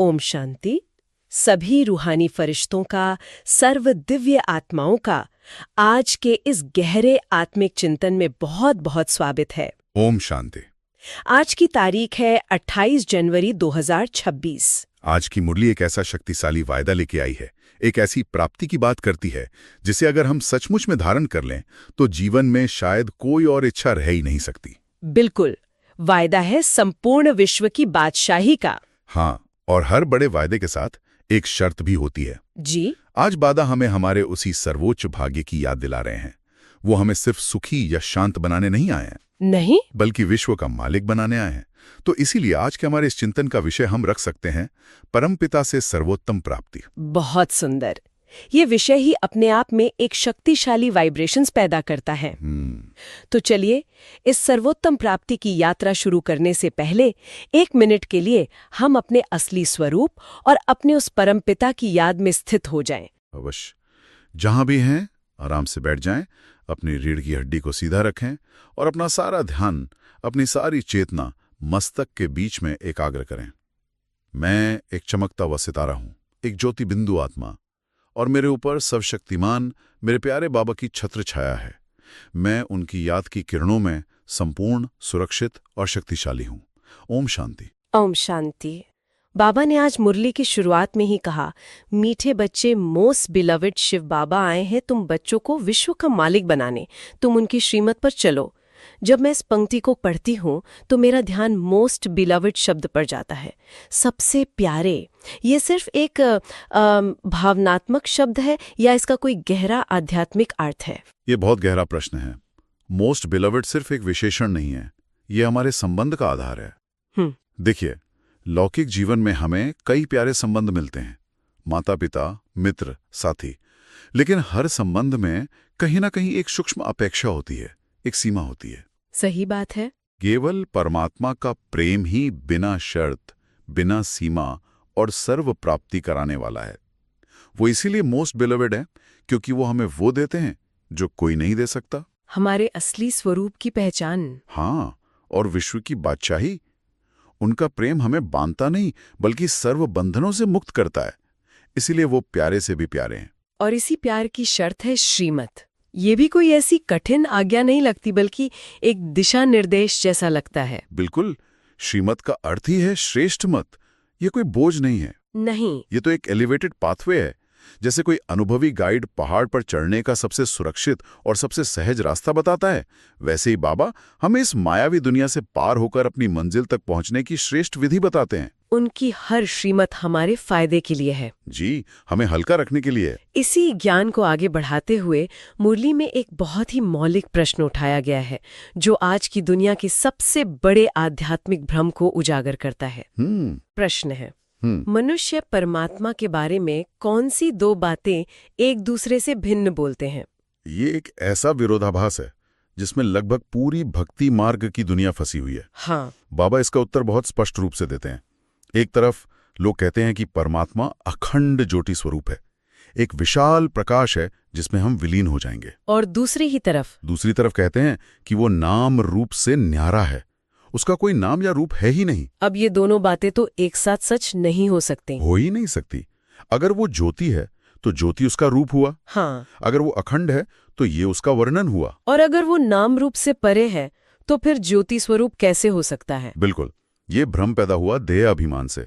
ओम शांति। सभी रूहानी फरिश्तों का, सर्व दिव्य आत्माओं का आज के इस गहरे आत्मिक चिंतन में बहुत बहुत स्वागत है। ओम शांति। आज की तारीख है 28 जनवरी 2026। आज की मुरली एक ऐसा शक्तिशाली वायदा लेके आई है, एक ऐसी प्राप्ति की बात करती है जिसे अगर हम सचमुच में धारण कर लें तो जीवन में शायद कोई और इच्छा रह ही नहीं सकती। बिल्कुल, वायदा है संपूर्ण विश्व की बादशाही का। हाँ, और हर बड़े वायदे के साथ एक शर्त भी होती है। जी, आज बाबा हमें हमारे उसी सर्वोच्च भाग्य की याद दिला रहे हैं। वो हमें सिर्फ सुखी या शांत बनाने नहीं आए हैं, नहीं, बल्कि विश्व का मालिक बनाने आए हैं। तो इसीलिए आज के हमारे इस चिंतन का विषय हम रख सकते हैं परमपिता से सर्वोत्तम प्राप्ति। बहुत सुंदर। ये विषय ही अपने आप में एक शक्तिशाली वाइब्रेशंस पैदा करता है। तो चलिए, इस सर्वोत्तम प्राप्ति की यात्रा शुरू करने से पहले 1 मिनट के लिए हम अपने असली स्वरूप और अपने उस परमपिता की याद में स्थित हो जाएं। अवश्य। जहां भी हैं आराम से बैठ जाएं, अपनी रीढ़ की हड्डी को सीधा रखें और अपना सारा ध्यान, अपनी सारी चेतना मस्तक के बीच में एकाग्र करें। मैं एक चमकता हुआ सितारा हूं, एक ज्योति बिंदु आत्मा, और मेरे ऊपर सर्वशक्तिमान मेरे प्यारे बाबा की छत्र छाया है। मैं उनकी याद की किरणों में संपूर्ण, सुरक्षित और शक्तिशाली हूं। ओम शांति। ओम शांति। बाबा ने आज मुरली की शुरुआत में ही कहा, मीठे बच्चे, मोस्ट बिलवड शिव बाबा आए हैं तुम बच्चों को विश्व का मालिक बनाने, तुम उनकी श्रीमत पर चलो। जब मैं इस पंक्ति को पढ़ती हूँ तो मेरा ध्यान मोस्ट बिलवड शब्द पर जाता है, सबसे प्यारे। ये सिर्फ एक भावनात्मक शब्द है या इसका कोई गहरा आध्यात्मिक अर्थ है? ये बहुत गहरा प्रश्न है। मोस्ट बिलवड सिर्फ एक विशेषण नहीं है, ये हमारे संबंध का आधार है। देखिए, लौकिक जीवन में हमें कई प्यारे संबंध मिलते हैं, माता पिता, मित्र, साथी। लेकिन हर संबंध में कहीं ना कहीं एक सूक्ष्म अपेक्षा होती है, एक सीमा होती है। सही बात है। केवल परमात्मा का प्रेम ही बिना शर्त, बिना सीमा और सर्व प्राप्ति कराने वाला है। वो इसीलिए मोस्ट बिलवड है क्योंकि वो हमें वो देते हैं जो कोई नहीं दे सकता। हमारे असली स्वरूप की पहचान। हाँ, और विश्व की बादशाही। उनका प्रेम हमें बांधता नहीं बल्कि सर्व बंधनों से मुक्त करता है। इसीलिए वो प्यारे से भी प्यारे हैं। और इसी प्यार की शर्त है श्रीमत। ये भी कोई ऐसी कठिन आज्ञा नहीं लगती, बल्कि एक दिशा निर्देश जैसा लगता है। बिल्कुल, श्रीमत का अर्थ ही है श्रेष्ठ मत। ये कोई बोझ नहीं है। नहीं, ये तो एक एलिवेटेड पाथवे है। जैसे कोई अनुभवी गाइड पहाड़ पर चढ़ने का सबसे सुरक्षित और सबसे सहज रास्ता बताता है, वैसे ही बाबा हमें इस मायावी दुनिया से पार होकर अपनी मंजिल तक पहुंचने की श्रेष्ठ विधि बताते हैं। उनकी हर श्रीमत हमारे फायदे के लिए है। जी, हमें हल्का रखने के लिए। इसी ज्ञान को आगे बढ़ाते हुए मुरली में एक बहुत ही मौलिक प्रश्न उठाया गया है, जो आज की दुनिया के सबसे बड़े आध्यात्मिक भ्रम को उजागर करता है। प्रश्न है, मनुष्य परमात्मा के बारे में कौन सी 2 बातें एक दूसरे से भिन्न बोलते हैं? ये एक ऐसा विरोधाभास है जिसमें लगभग पूरी भक्ति मार्ग की दुनिया फंसी हुई है। हाँ, बाबा इसका उत्तर बहुत स्पष्ट रूप से देते हैं। एक तरफ लोग कहते हैं कि परमात्मा अखंड ज्योति स्वरूप है, एक विशाल प्रकाश है जिसमें हम विलीन हो जाएंगे। और दूसरी तरफ कहते हैं कि वो नाम रूप से न्यारा है, उसका कोई नाम या रूप है ही नहीं। अब ये दोनों बातें तो एक साथ सच नहीं हो सकती। हो ही नहीं सकती। अगर वो ज्योति है तो ज्योति उसका रूप हुआ। हाँ, अगर वो अखंड है तो ये उसका वर्णन हुआ। और अगर वो नाम रूप से परे है तो फिर ज्योति स्वरूप कैसे हो सकता है? बिल्कुल, ये भ्रम पैदा हुआ देह अभिमान से।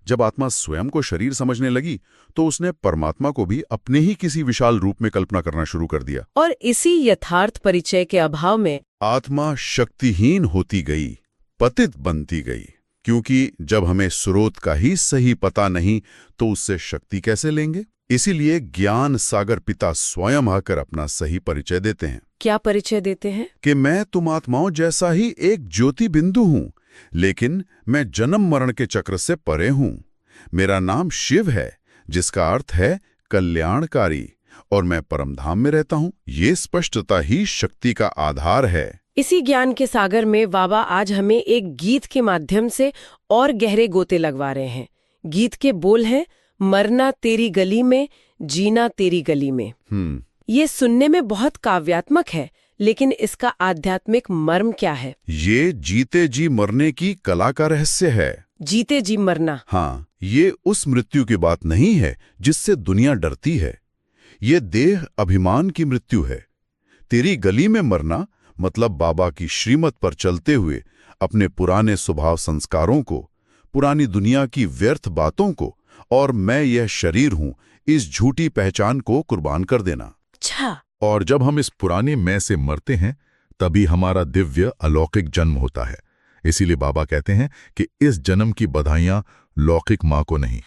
जब आत्मा स्वयं को शरीर समझने लगी तो उसने परमात्मा को भी अपने ही किसी विशाल रूप में कल्पना करना शुरू कर दिया। और इसी यथार्थ परिचय के अभाव में आत्मा शक्तिहीन होती गई, पतित बनती गई। क्योंकि जब हमें स्रोत का ही सही पता नहीं तो उससे शक्ति कैसे लेंगे? इसीलिए ज्ञान सागर पिता स्वयं आकर अपना सही परिचय देते हैं। क्या परिचय देते हैं? कि मैं तुम आत्माओं जैसा ही एक ज्योति बिंदु हूं, लेकिन मैं जन्म मरण के चक्र से परे हूं। मेरा नाम शिव है, जिसका अर्थ है कल्याणकारी, और मैं परमधाम में रहता हूं। ये स्पष्टता ही शक्ति का आधार है। इसी ज्ञान के सागर में बाबा आज हमें एक गीत के माध्यम से और गहरे गोते लगवा रहे हैं। गीत के बोल हैं, मरना तेरी गली में, जीना तेरी गली में। ये सुनने में बहुत काव्यात्मक है, लेकिन इसका आध्यात्मिक मर्म क्या है? ये जीते जी मरने की कला का रहस्य है। जीते जी मरना। हाँ, ये उस मृत्यु की बात नहीं है जिससे दुनिया डरती है। ये देह अभिमान की मृत्यु है। तेरी गली में मरना मतलब बाबा की श्रीमत पर चलते हुए अपने पुराने स्वभाव संस्कारों को, पुरानी दुनिया की व्यर्थ बातों को और मैं यह शरीर हूं इस झूठी पहचान को कुर्बान कर देना। अच्छा। और जब हम इस पुराने मैं से मरते हैं तभी हमारा दिव्य अलौकिक जन्म होता है। इसीलिए बाबा कहते हैं कि इस जन्म की बधाइयां लौकिक माँ को नहीं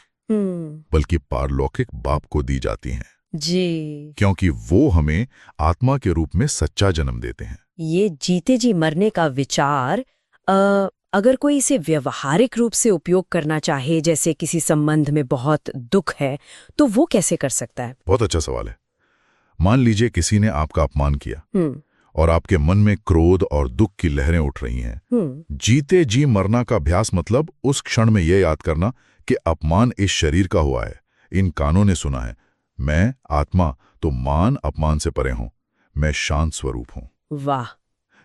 बल्कि पारलौकिक बाप को दी जाती हैं, जी। क्योंकि वो हमें आत्मा के रूप में सच्चा जन्म देते हैं। ये जीते जी मरने का विचार अगर कोई इसे व्यवहारिक रूप से उपयोग करना चाहे, जैसे किसी संबंध में बहुत दुख है, तो वो कैसे कर सकता है? बहुत अच्छा सवाल है। मान लीजिए किसी ने आपका अपमान किया और आपके मन में क्रोध और दुख की लहरें उठ रही हैं। जीते जी मरना का अभ्यास मतलब उस क्षण में यह याद करना कि अपमान इस शरीर का हुआ है, इन कानों ने सुना है। मैं आत्मा तो मान अपमान से परे हूं, मैं शांत स्वरूप हूं। वाह।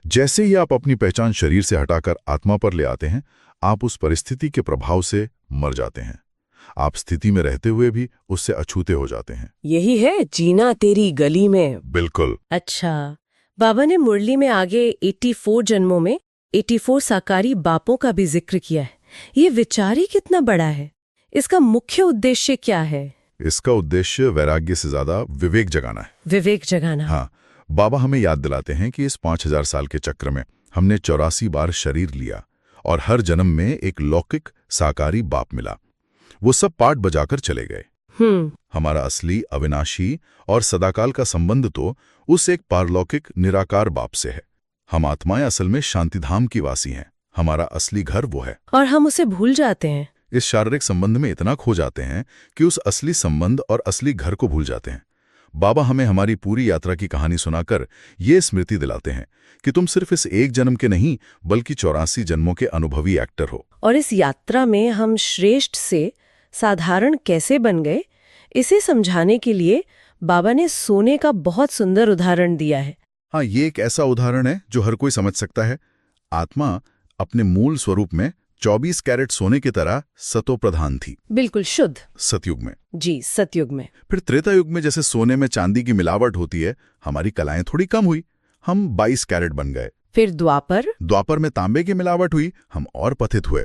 जैसे ही आप अपनी पहचान शरीर से हटाकर आत्मा पर ले आते हैं, आप उस परिस्थिति के प्रभाव से मर जाते हैं। आप स्थिति में रहते हुए भी उससे अछूते हो जाते हैं। यही है जीना तेरी गली में। बिल्कुल। अच्छा, बाबा ने मुरली में आगे 84 जन्मों में 84 साकारी बापों का भी जिक्र किया है। ये विचार ही कितना बड़ा है। इसका मुख्य उद्देश्य क्या है? इसका उद्देश्य वैराग्य से ज्यादा विवेक जगाना है। विवेक जगाना। हाँ, बाबा हमें याद दिलाते हैं कि इस 5000 साल के चक्र में हमने 84 बार शरीर लिया और हर जन्म में एक लौकिक साकारी बाप मिला। वो सब पाठ बजाकर चले गए। हमारा असली, अविनाशी और सदाकाल का संबंध तो उस एक पारलौकिक निराकार बाप से है। हम आत्माएं असल में शांतिधाम की वासी हैं। हमारा असली घर वो है और हम उसे भूल जाते हैं। इस शारीरिक संबंध में इतना खो जाते हैं कि उस असली संबंध और असली घर को भूल जाते हैं। बाबा हमें हमारी पूरी यात्रा की कहानी सुनाकर ये स्मृति दिलाते हैं कि तुम सिर्फ इस एक जन्म के नहीं बल्कि 84 जन्मों के अनुभवी एक्टर हो। और इस यात्रा में हम श्रेष्ठ से साधारण कैसे बन गए, इसे समझाने के लिए बाबा ने सोने का बहुत सुंदर उदाहरण दिया है। हाँ, ये एक ऐसा उदाहरण है जो हर कोई समझ सकता है। आत्मा अपने मूल स्वरूप में 24 कैरेट सोने की तरह सतो प्रधान थी। बिल्कुल शुद्ध। सतयुग में। जी, सतयुग में। फिर त्रेता युग में जैसे सोने में चांदी की मिलावट होती है, हमारी कलाएं थोड़ी कम हुई, हम 22 कैरेट बन गए। फिर द्वापर में तांबे की मिलावट हुई, हम और पतित हुए।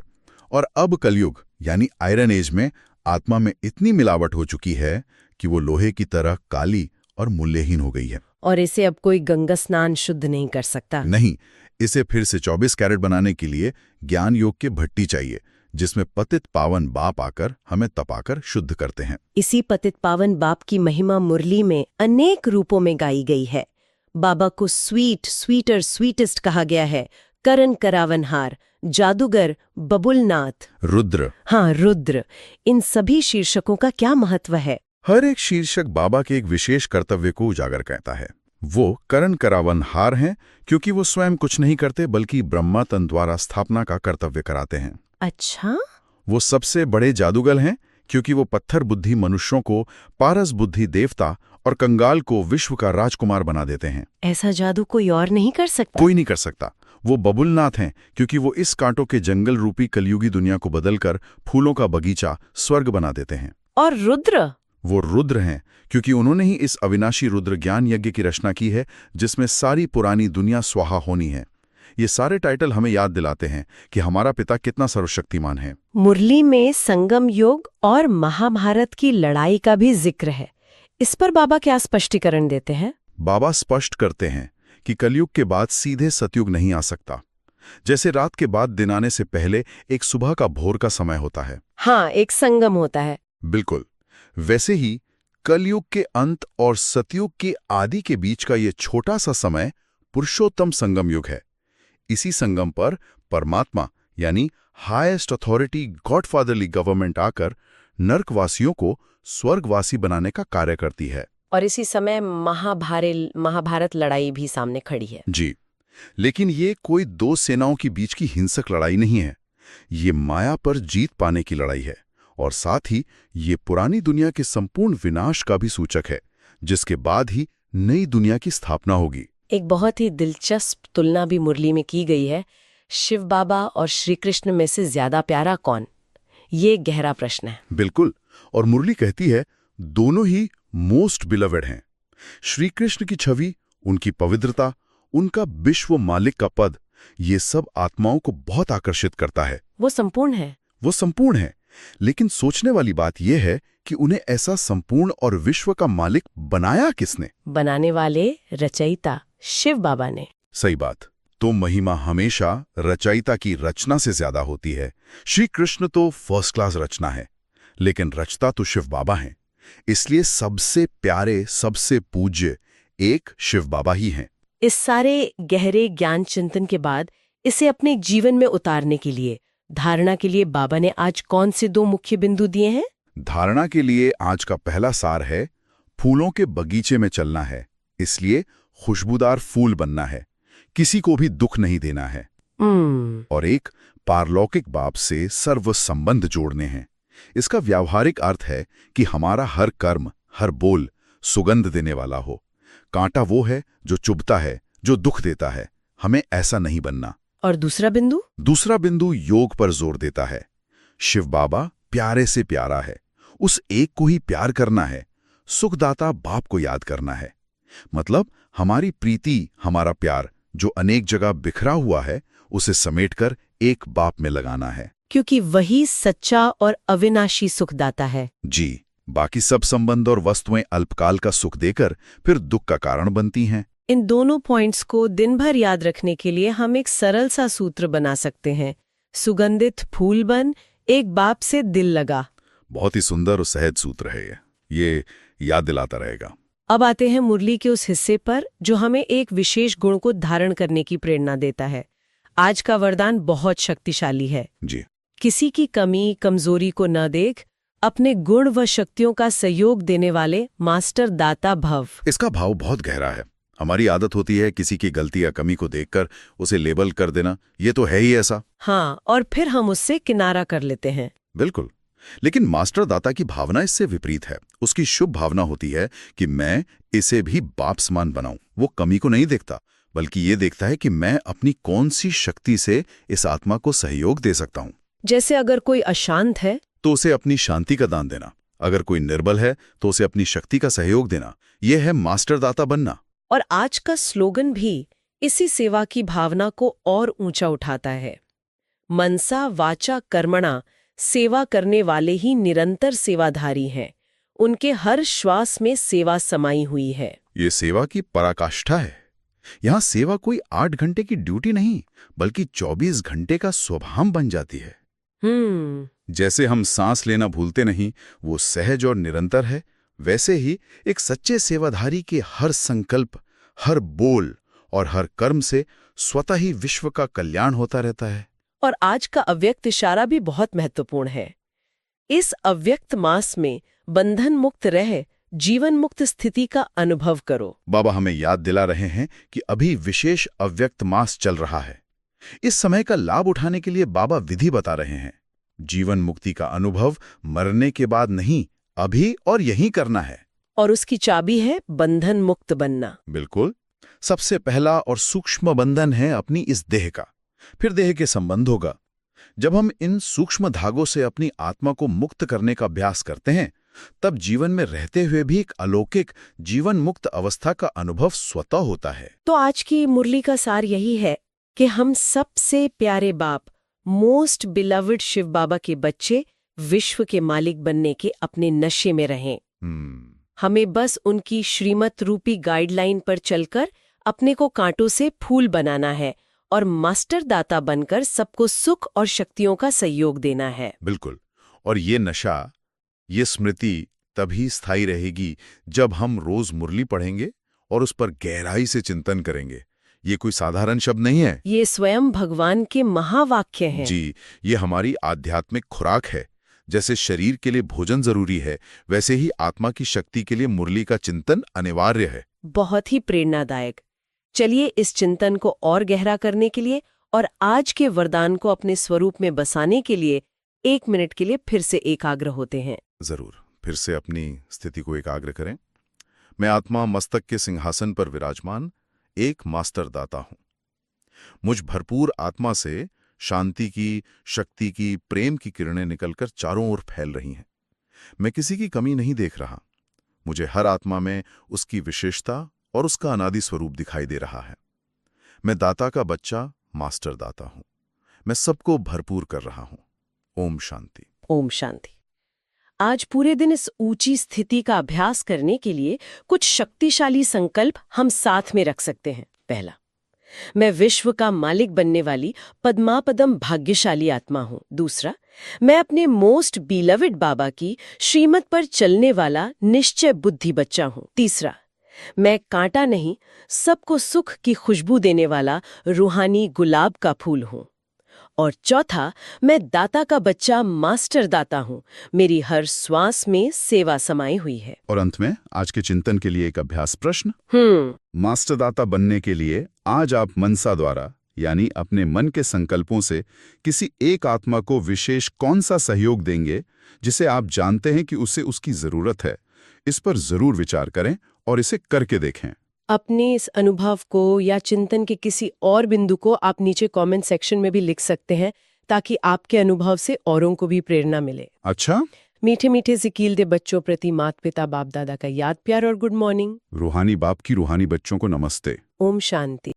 और अब कलयुग यानी आयरन एज में आत्मा में इतनी मिलावट हो चुकी है कि वो लोहे की तरह काली और मूल्यहीन हो गई है। और इसे अब कोई गंगा स्नान शुद्ध नहीं कर सकता। नहीं, इसे फिर से 24 कैरेट बनाने के लिए ज्ञान योग के भट्टी चाहिए, जिसमें पतित पावन बाप आकर हमें तपाकर शुद्ध करते हैं। इसी पतित पावन बाप की महिमा मुरली में अनेक रूपों में गाई गई है। बाबा को स्वीटर स्वीटेस्ट कहा गया है। करण करावनहार, जादूगर, बबुलनाथ, रुद्र। हाँ, रुद्र। इन सभी शीर्षकों का क्या महत्व है? हर एक शीर्षक बाबा के एक विशेष कर्तव्य को उजागर करता है। वो करण करावनहार हैं क्योंकि वो स्वयं कुछ नहीं करते बल्कि ब्रह्मा तन द्वारा स्थापना का कर्तव्य कराते हैं। अच्छा। वो सबसे बड़े जादूगर हैं क्योंकि वो पत्थर बुद्धि मनुष्यों को पारस बुद्धि देवता और कंगाल को विश्व का राजकुमार बना देते हैं। ऐसा जादू कोई और नहीं कर सकता। कोई नहीं कर सकता। वो बबुलनाथ हैं क्योंकि वो इस कांटों के जंगल रूपी कलयुगी दुनिया को बदलकर फूलों का बगीचा स्वर्ग बना देते हैं। और रुद्र? वो रुद्र हैं क्योंकि उन्होंने ही इस अविनाशी रुद्र ज्ञान यज्ञ की रचना की है, जिसमें सारी पुरानी दुनिया स्वाहा होनी है। ये सारे टाइटल हमें याद दिलाते हैं कि हमारा पिता कितना सर्वशक्तिमान है। मुरली में संगम योग और महाभारत की लड़ाई का भी जिक्र है। इस पर बाबा क्या स्पष्टीकरण देते हैं? बाबा स्पष्ट करते हैं कि कलयुग के बाद सीधे सतयुग नहीं आ सकता। जैसे रात के बाद दिन आने से पहले एक सुबह का भोर का समय होता है। हाँ, एक संगम होता है। बिल्कुल। वैसे ही कलयुग के अंत और सतयुग के आदि के बीच का ये छोटा सा समय पुरुषोत्तम संगम युग है। इसी संगम पर परमात्मा यानी हाईएस्ट अथॉरिटी गॉडफादरली गवर्नमेंट आकर नरकवासियों को स्वर्गवासी बनाने का कार्य करती है। और इसी समय महाभारत लड़ाई भी सामने खड़ी है। जी, लेकिन ये कोई दो सेनाओं के बीच की हिंसक लड़ाई नहीं है। ये माया पर जीत पाने की लड़ाई है और साथ ही ये पुरानी दुनिया के संपूर्ण विनाश का भी सूचक है, जिसके बाद ही नई दुनिया की स्थापना होगी। एक बहुत ही दिलचस्प तुलना भी मुरली में की गई है। शिव बाबा और श्री कृष्ण में से ज्यादा प्यारा कौन? ये गहरा प्रश्न है। बिल्कुल। और मुरली कहती है दोनों ही मोस्ट बिलवेड हैं। श्री कृष्ण की छवि, उनकी पवित्रता, उनका विश्व मालिक का पद, ये सब आत्माओं को बहुत आकर्षित करता है। वो संपूर्ण है। वो संपूर्ण है, लेकिन सोचने वाली बात यह है कि उन्हें ऐसा संपूर्ण और विश्व का मालिक बनाया किसने? बनाने वाले रचयिता शिव बाबा ने। सही बात। तो महिमा हमेशा रचयिता की रचना से ज्यादा होती है। श्री कृष्ण तो फर्स्ट क्लास रचना है, लेकिन रचता तो शिव बाबा हैं। इसलिए सबसे प्यारे, सबसे पूज्य एक शिव बाबा ही हैं। इस सारे गहरे ज्ञान चिंतन के बाद इसे अपने जीवन में उतारने के लिए, धारणा के लिए बाबा ने आज कौन से 2 मुख्य बिंदु दिए हैं? धारणा के लिए आज का पहला सार है, फूलों के बगीचे में चलना है, इसलिए खुशबूदार फूल बनना है, किसी को भी दुख नहीं देना है। और एक पारलौकिक बाप से सर्व संबंध जोड़ने हैं। इसका व्यावहारिक अर्थ है कि हमारा हर कर्म, हर बोल सुगंध देने वाला हो। कांटा वो है जो चुभता है, जो दुख देता है। हमें ऐसा नहीं बनना। और दूसरा बिंदु? दूसरा बिंदु योग पर जोर देता है। शिव बाबा प्यारे से प्यारा है, उस एक को ही प्यार करना है। सुखदाता बाप को याद करना है। मतलब हमारी प्रीति, हमारा प्यार जो अनेक जगह बिखरा हुआ है, उसे समेटकर एक बाप में लगाना है। क्योंकि वही सच्चा और अविनाशी सुखदाता है। जी, बाकी सब संबंध और वस्तुएं अल्पकाल का सुख देकर फिर दुख का कारण बनती हैं। इन दोनों पॉइंट्स को दिन भर याद रखने के लिए हम एक सरल सा सूत्र बना सकते हैं। सुगंधित फूल बन, एक बाप से दिल लगा। बहुत ही सुंदर और सहज सूत्र है ये याद दिलाता रहेगा। अब आते हैं मुरली के उस हिस्से पर जो हमें एक विशेष गुण को धारण करने की प्रेरणा देता है। आज का वरदान बहुत शक्तिशाली है। जी। किसी की कमी, कमजोरी को न देख, अपने गुण व शक्तियों का सहयोग देने वाले मास्टर दाता भव। इसका भाव बहुत गहरा है। हमारी आदत होती है किसी की गलती या कमी को देखकर उसे लेबल कर देना, ये तो है ही ऐसा। हाँ, और फिर हम उससे किनारा कर लेते हैं। बिल्कुल। लेकिन मास्टर दाता की भावना इससे विपरीत है। उसकी शुभ भावना होती है कि मैं इसे भी बाप समान बनाऊं। वो कमी को नहीं देखता, बल्कि ये देखता है कि मैं अपनी कौन सी शक्ति से इस आत्मा को सहयोग दे सकता हूं। जैसे अगर कोई अशांत है तो उसे अपनी शांति का दान देना, अगर कोई निर्बल है तो उसे अपनी शक्ति का सहयोग देना। यह है मास्टर दाता बनना। और आज का स्लोगन भी इसी सेवा की भावना को और ऊंचा उठाता है। मनसा वाचा कर्मणा, सेवा करने वाले ही निरंतर सेवाधारी हैं। उनके हर श्वास में सेवा समाई हुई है। ये सेवा की पराकाष्ठा है। यहां सेवा कोई 8 घंटे की ड्यूटी नहीं, बल्कि 24 घंटे का स्वभाव बन जाती है। जैसे हम सांस लेना भूलते नहीं, वो सहज और निरंतर है, वैसे ही एक सच्चे सेवाधारी के हर संकल्प, हर बोल और हर कर्म से स्वतः ही विश्व का कल्याण होता रहता है। और आज का अव्यक्त इशारा भी बहुत महत्वपूर्ण है। इस अव्यक्त मास में बंधन मुक्त रह, जीवन मुक्त स्थिति का अनुभव करो। बाबा हमें याद दिला रहे हैं कि अभी विशेष अव्यक्त मास चल रहा है। इस समय का लाभ उठाने के लिए बाबा विधि बता रहे हैं। जीवन मुक्ति का अनुभव मरने के बाद नहीं, अभी और यहीं करना है। और उसकी चाबी है बंधन मुक्त बनना। बिल्कुल। सबसे पहला और सूक्ष्म बंधन है अपनी इस देह का, फिर देह के संबंध होगा। जब हम इन सूक्ष्म धागों से अपनी आत्मा को मुक्त करने का अभ्यास करते हैं, तब जीवन में रहते हुए भी एक अलौकिक जीवन मुक्त अवस्था का अनुभव स्वतः होता है। तो आज की मुरली का सार यही है कि हम सबसे प्यारे बाप, मोस्ट बिलवड शिव बाबा के बच्चे, विश्व के मालिक बनने के अपने नशे में रहें। हमें बस उनकी श्रीमत रूपी गाइडलाइन पर चलकर अपने को कांटों से फूल बनाना है और मास्टर दाता बनकर सबको सुख और शक्तियों का सहयोग देना है। बिल्कुल। और ये नशा, ये स्मृति तभी स्थायी रहेगी जब हम रोज मुरली पढ़ेंगे और उस पर गहराई से चिंतन करेंगे। ये कोई साधारण शब्द नहीं है, ये स्वयं भगवान के महावाक्य हैं। जी, ये हमारी आध्यात्मिक खुराक है। जैसे शरीर के लिए भोजन जरूरी है, वैसे ही आत्मा की शक्ति के लिए मुरली का चिंतन अनिवार्य है। बहुत ही प्रेरणादायक। चलिए इस चिंतन को और गहरा करने के लिए और आज के वरदान को अपने स्वरूप में बसाने के लिए 1 मिनट के लिए फिर से एकाग्र होते हैं। जरूर। फिर से अपनी स्थिति को एकाग्र करें। मैं आत्मा मस्तक के सिंहासन पर विराजमान एक मास्टर दाता हूं। मुझ भरपूर आत्मा से शांति की, शक्ति की, प्रेम की किरणें निकलकर चारों ओर फैल रही हैं। मैं किसी की कमी नहीं देख रहा। मुझे हर आत्मा में उसकी विशेषता और उसका अनादि स्वरूप दिखाई दे रहा है। मैं दाता का बच्चा, मास्टर दाता हूं। मैं सबको भरपूर कर रहा हूं। ओम शांति। ओम शांति। आज पूरे दिन इस ऊंची स्थिति का अभ्यास करने के लिए कुछ शक्तिशाली संकल्प हम साथ में रख सकते हैं। पहला, मैं विश्व का मालिक बनने वाली पद्मापदम भाग्यशाली आत्मा हूं। दूसरा, मैं अपने मोस्ट बिलवड बाबा की श्रीमत पर चलने वाला निश्चय बुद्धि बच्चा हूं। तीसरा, मैं कांटा नहीं, सबको सुख की खुशबू देने वाला रूहानी गुलाब का फूल हूं। और चौथा, मैं दाता का बच्चा, मास्टर दाता हूं। मेरी हर श्वास में सेवा समाई हुई है। और अंत में आज के चिंतन के लिए एक अभ्यास प्रश्न। मास्टर दाता बनने के लिए आज आप मनसा द्वारा यानी अपने मन के संकल्पों से किसी एक आत्मा को विशेष कौन सा सहयोग देंगे जिसे आप जानते हैं कि उसे उसकी जरूरत है। इस पर जरूर विचार करें और इसे करके देखें। अपने इस अनुभव को या चिंतन के किसी और बिंदु को आप नीचे कमेंट सेक्शन में भी लिख सकते हैं, ताकि आपके अनुभव से औरों को भी प्रेरणा मिले। अच्छा, मीठे मीठे से कीलते बच्चों प्रति माता पिता बाप दादा का याद, प्यार और गुड मॉर्निंग। रूहानी बाप की रूहानी बच्चों को नमस्ते। ओम शांति।